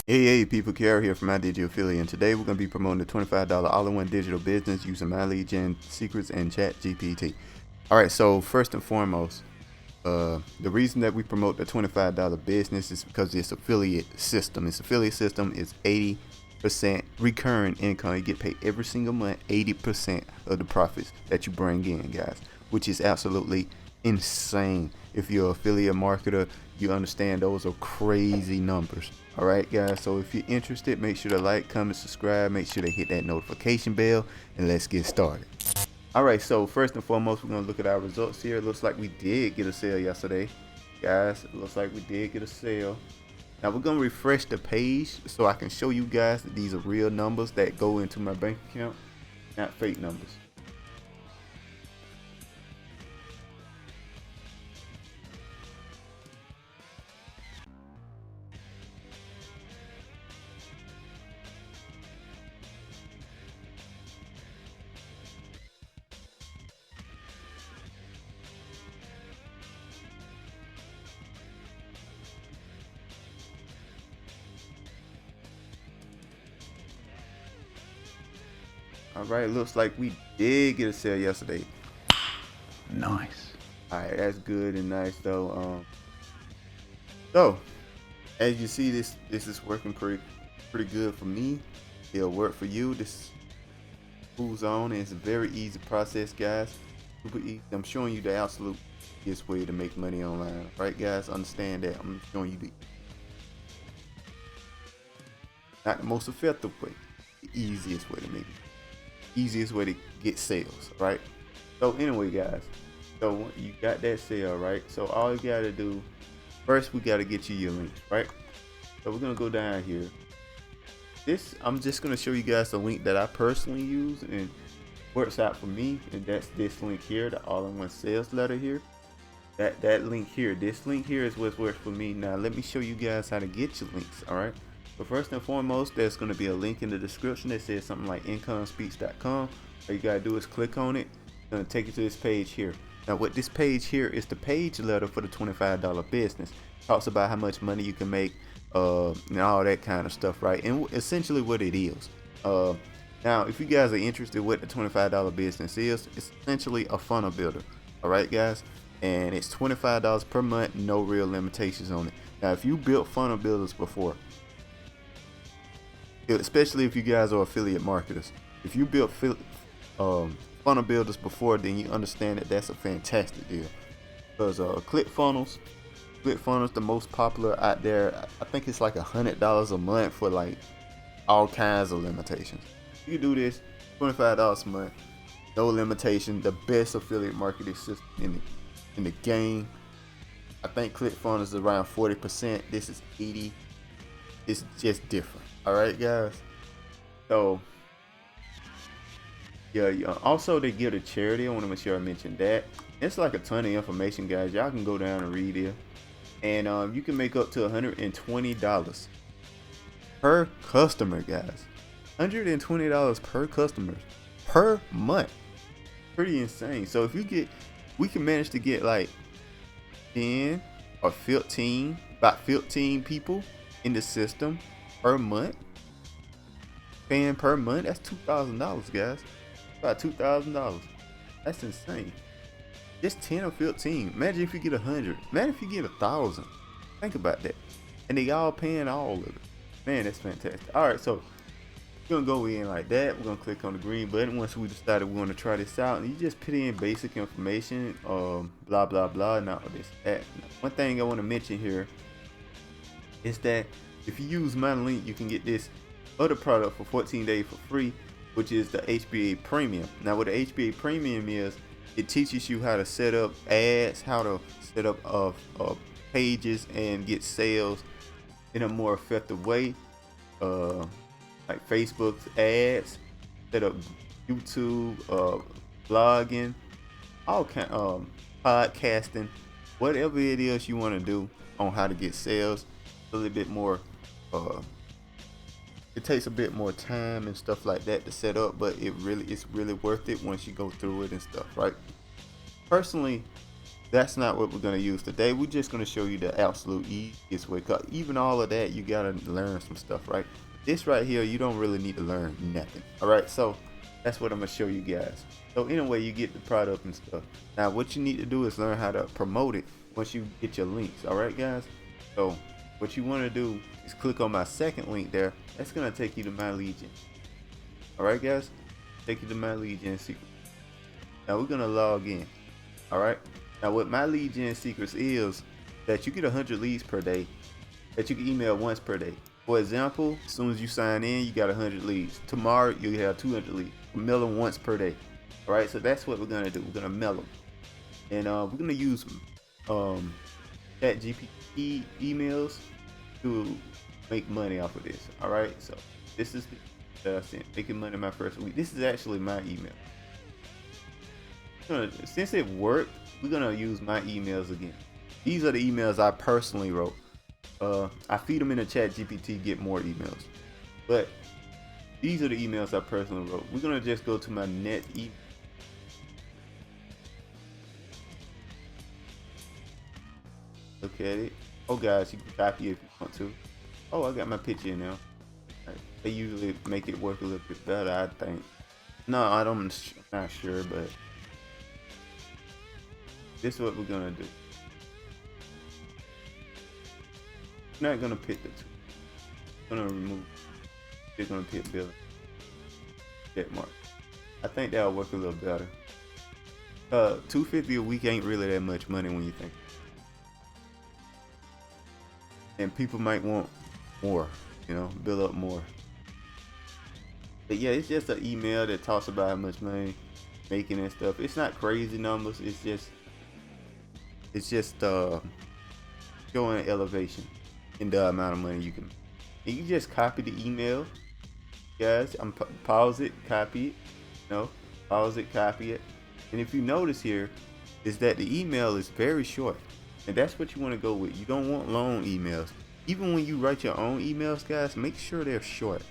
Hey people, Kiara here from My Digital Affiliate, and today we're going to be promoting the $25 all-in-one digital business using my lead gen secrets and ChatGPT. Alright, so first and foremost, the reason that we promote the $25 business is because this affiliate system. This affiliate system is 80% recurring income. You get paid every single month 80% of the profits that you bring in, guys, which is absolutely insane. If you're an affiliate marketer, you understand those are crazy numbers. All right, guys, so if you're interested, make sure to like, comment, subscribe, make sure to hit that notification bell, and let's get started. All right, so first and foremost, we're gonna look at our results here. It looks like we did get a sale yesterday, guys. It looks like we did get a sale. Now we're gonna refresh the page so I can show you guys that these are real numbers that go into my bank account, not fake numbers. All right, looks like we did get a sale yesterday. Nice. All right, that's good and nice though. So as you see, this is working pretty good for me. It'll work for you. This moves on, and it's a very easy process, guys. Super easy. I'm showing you the absolute easiest way to make money online. Right, guys? Understand that. I'm showing you the not the most effective way, the easiest way to make it. Easiest way to get sales, right? So anyway, guys, so you got that sale, right? So all you gotta do first, we gotta get you your link, right? So we're gonna go down here. I'm just gonna show you guys the link that I personally use and works out for me, and that's this link here, the all-in-one sales letter here. That link here, this link here is what works for me. Now let me show you guys how to get your links. All right, so first and foremost, there's going to be a link in the description that says something like incomespeech.com. All you gotta do is click on it. It's going to take you to this page here. Now what this page here is the page letter for the $25 business. Talks about how much money you can make, and all that kind of stuff, right? And essentially what it is. Now if you guys are interested what the $25 business is, it's essentially a funnel builder. All right, guys, and it's $25 per month, no real limitations on it. Now if you built funnel builders before, especially if you guys are affiliate marketers, if you built funnel builders before, then you understand that that's a fantastic deal, because ClickFunnels, the most popular out there. I think it's like $100 a month for like all kinds of limitations. You do this, $25 a month, no limitation, the best affiliate marketing system in the game. I think ClickFunnels is around 40%. This is 80. It's just different. All right, guys. So yeah. Also, they give a charity. I want to make sure I mention that. It's like a ton of information, guys. Y'all can go down and read it, and you can make up to $120 per customer, guys. $120 per customer per month. Pretty insane. So if we can manage to get like 10 or 15, about 15 people in the system per month, paying per month. That's $2,000, guys. About $2,000. That's insane. Just 10 or 15. Imagine if you get 100. Imagine if you get 1,000. Think about that. And they all paying all of it. Man, that's fantastic. All right, so we're gonna go in like that. We're gonna click on the green button once we decided we want to try this out, and you just put in basic information, blah blah blah, and all this that. One thing I want to mention here is that if you use my link, you can get this other product for 14 days for free, which is the HBA Premium. Now what the HBA Premium is, it teaches you how to set up ads, how to set up pages and get sales in a more effective way, like Facebook's ads, set up YouTube, blogging, all kind, podcasting, whatever it is you want to do on how to get sales. A little bit more, it takes a bit more time and stuff like that to set up, but it's really worth it once you go through it and stuff, right? Personally, that's not what we're going to use today. We're just going to show you the absolute easiest way. Cause even all of that, you got to learn some stuff, right? This right here, you don't really need to learn nothing. All right, so that's what I'm going to show you guys. So anyway, you get the product and stuff. Now what you need to do is learn how to promote it once you get your links. All right, guys. So what you want to do is click on my second link there. That's going to take you to my lead gen. All right, guys, take you to my lead gen secret. Now we're going to log in. All right. Now what my lead gen secrets is that you get 100 leads per day that you can email once per day. For example, as soon as you sign in, you got 100 leads. Tomorrow you have 200 leads. Mail them once per day. All right, so that's what we're gonna do. We're gonna mail them, and we're gonna use ChatGPT emails to make money off of this. All right, so this is that I sent, making money my first week. This is actually my email. Since it worked, we're gonna use my emails again. These are the emails I personally wrote. I feed them in a ChatGPT, get more emails, but these are the emails I personally wrote. We're gonna just go to my net email. Look at it. Oh guys, you can copy it if you want to. Oh, I got my picture in now. Right. They usually make it work a little bit better, I think. No, I'm not sure, but this is what we're gonna do. We're not gonna pick the two. We're gonna remove. We're gonna pick billing. Check mark. I think that'll work a little better. $250 a week ain't really that much money when you think. And people might want more, you know, build up more. But yeah, it's just an email that talks about how much money making and stuff. It's not crazy numbers. It's just showing elevation in the amount of money you can make. And you just copy the email, guys. I'm pause it, copy it. No, pause it, copy it. And if you notice here, is that the email is very short. And that's what you want to go with. You don't want long emails. Even when you write your own emails, guys, make sure they're short.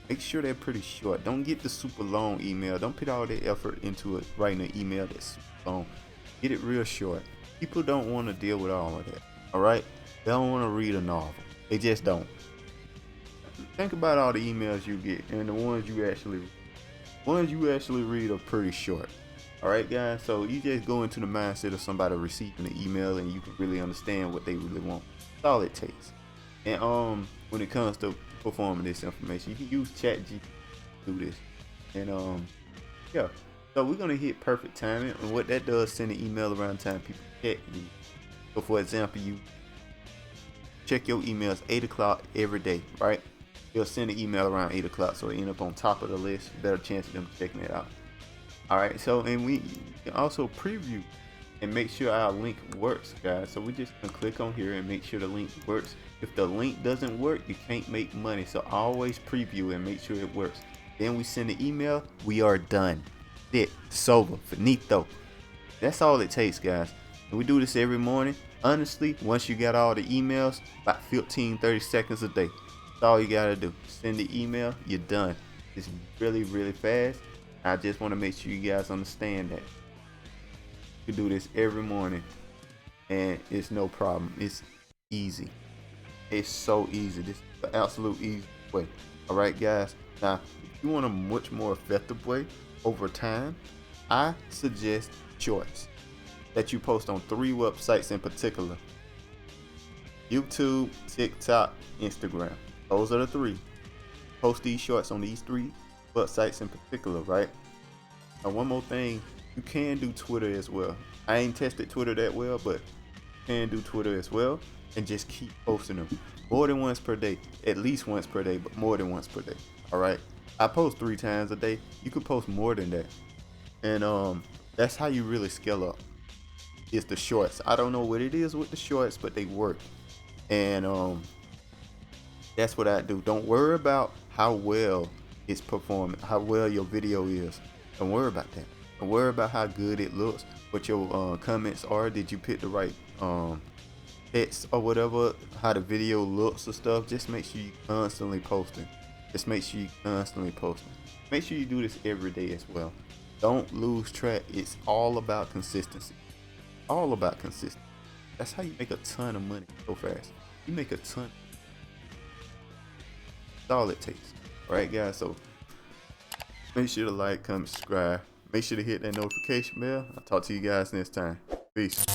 Make sure they're pretty short. Don't get the super long email. Don't put all the effort into it writing an email that's super long. Get it real short. People don't want to deal with all of that. All right? They don't want to read a novel. They just don't. Think about all the emails you get and the ones you actually read are pretty short. All right, guys, so you just go into the mindset of somebody receiving the email and you can really understand what they really want. That's all it takes. And when it comes to performing this information, you can use ChatGPT to do this. And yeah, so we're gonna hit perfect timing, and what that does, send an email around time people check you. So for example, you check your emails 8 o'clock every day, right? You'll send an email around 8 o'clock, so it end up on top of the list. Better chance of them checking it out. All right, so and we can also preview and make sure our link works, guys. So we just gonna click on here and make sure the link works. If the link doesn't work, you can't make money. So always preview and make sure it works. Then we send the email. We are done. It's over. Finito. That's all it takes, guys. And we do this every morning. Honestly, once you got all the emails, about 15-30 seconds a day. That's all you gotta do. Send the email. You're done. It's really, really fast. I just want to make sure you guys understand that you can do this every morning and it's no problem. It's easy. It's so easy. This is the absolute easy way. All right, guys. Now, if you want a much more effective way over time, I suggest shorts that you post on 3 websites in particular: YouTube, TikTok, Instagram. Those are the 3. Post these shorts on these 3 websites in particular, right? Now, one more thing, you can do Twitter as well. I ain't tested Twitter that well, but you can do Twitter as well, and just keep posting them more than once per day, at least once per day, but more than once per day. All right, I post 3 times a day. You could post more than that, and that's how you really scale up. It's the shorts. I don't know what it is with the shorts, but they work, and that's what I do. Don't worry about how well it's performing, how well your video is. Don't worry about that. Don't worry about how good it looks, what your comments are. Did you pick the right text or whatever, how the video looks or stuff. Just make sure you constantly posting. Just make sure you constantly posting. Make sure you do this every day as well. Don't lose track. It's all about consistency. All about consistency. That's how you make a ton of money so fast. You make a ton. That's all it takes. Alright guys, so make sure to like, comment, subscribe. Make sure to hit that notification bell. I'll talk to you guys next time. Peace.